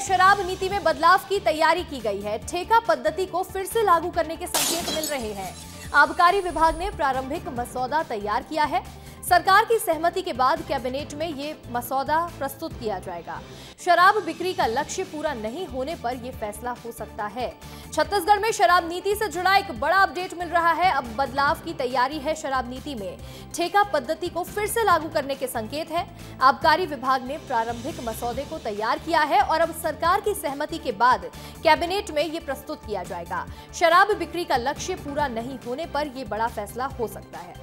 शराब नीति में बदलाव की तैयारी की गई है। ठेका पद्धति को फिर से लागू करने के संकेत मिल रहे हैं। आबकारी विभाग ने प्रारंभिक मसौदा तैयार किया है। सरकार की सहमति के बाद कैबिनेट में ये मसौदा प्रस्तुत किया जाएगा। शराब बिक्री का लक्ष्य पूरा नहीं होने पर यह फैसला हो सकता है। छत्तीसगढ़ में शराब नीति से जुड़ा एक बड़ा अपडेट मिल रहा है। अब बदलाव की तैयारी है। शराब नीति में ठेका पद्धति को फिर से लागू करने के संकेत है। आबकारी विभाग ने प्रारंभिक मसौदे को तैयार किया है और अब सरकार की सहमति के बाद कैबिनेट में यह प्रस्तुत किया जाएगा। शराब बिक्री का लक्ष्य पूरा नहीं होने पर यह बड़ा फैसला हो सकता है।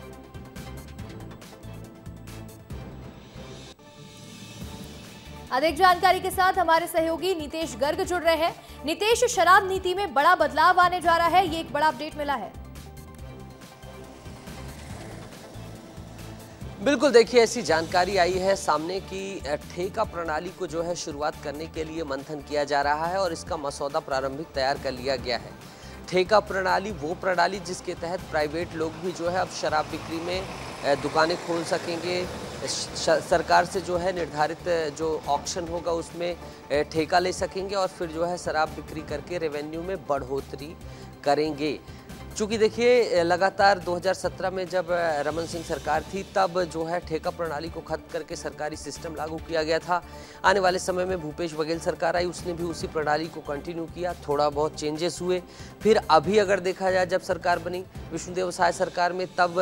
अधिक जानकारी के साथ हमारे सहयोगी नीतेश गर्ग जुड़ रहे हैं। नीतेश, शराब नीति में बड़ा बदलाव आने जा रहा है, ये एक बड़ा अपडेट मिला है। बिल्कुल, देखिए ऐसी जानकारी आई है सामने की ठेका प्रणाली को जो है शुरुआत करने के लिए मंथन किया जा रहा है और इसका मसौदा प्रारंभिक तैयार कर लिया गया है। ठेका प्रणाली वो प्रणाली जिसके तहत प्राइवेट लोग भी जो है अब शराब बिक्री में दुकानें खोल सकेंगे। सरकार से जो है निर्धारित जो ऑक्शन होगा उसमें ठेका ले सकेंगे और फिर जो है शराब बिक्री करके रेवेन्यू में बढ़ोतरी करेंगे। चूँकि देखिए लगातार 2017 में जब रमन सिंह सरकार थी तब जो है ठेका प्रणाली को खत्म करके सरकारी सिस्टम लागू किया गया था। आने वाले समय में भूपेश बघेल सरकार आई, उसने भी उसी प्रणाली को कंटिन्यू किया। थोड़ा बहुत चेंजेस हुए। फिर अभी अगर देखा जाए जब सरकार बनी विष्णुदेव साय सरकार में, तब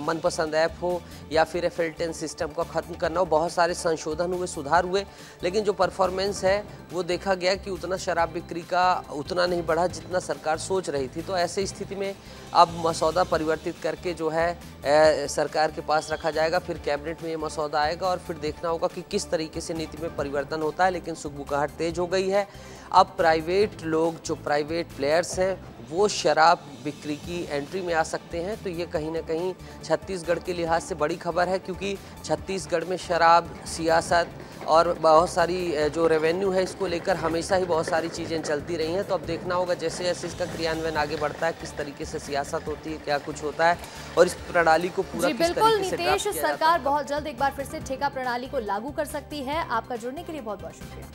मनपसंद ऐप हो या फिर FL10 सिस्टम को ख़त्म करना हो, बहुत सारे संशोधन हुए, सुधार हुए, लेकिन जो परफॉर्मेंस है वो देखा गया कि उतना शराब बिक्री का उतना नहीं बढ़ा जितना सरकार सोच रही थी। तो ऐसे स्थिति में अब मसौदा परिवर्तित करके जो है सरकार के पास रखा जाएगा। फिर कैबिनेट में ये मसौदा आएगा और फिर देखना होगा कि किस तरीके से नीति में परिवर्तन होता है। लेकिन सुगबुगाहट तेज हो गई है। अब प्राइवेट लोग, जो प्राइवेट प्लेयर्स हैं, वो शराब बिक्री की एंट्री में आ सकते हैं। तो ये कहीं ना कहीं छत्तीसगढ़ के लिहाज से बड़ी खबर है, क्योंकि छत्तीसगढ़ में शराब, सियासत और बहुत सारी जो रेवेन्यू है इसको लेकर हमेशा ही बहुत सारी चीज़ें चलती रही हैं। तो अब देखना होगा जैसे जैसे इसका क्रियान्वयन आगे बढ़ता है, किस तरीके से सियासत होती है, क्या कुछ होता है और इस प्रणाली को पूरा किस तरीके से नीतेश, सरकार बहुत जल्द एक बार फिर से ठेका प्रणाली को लागू कर सकती है। आपका जुड़ने के लिए बहुत बहुत शुक्रिया।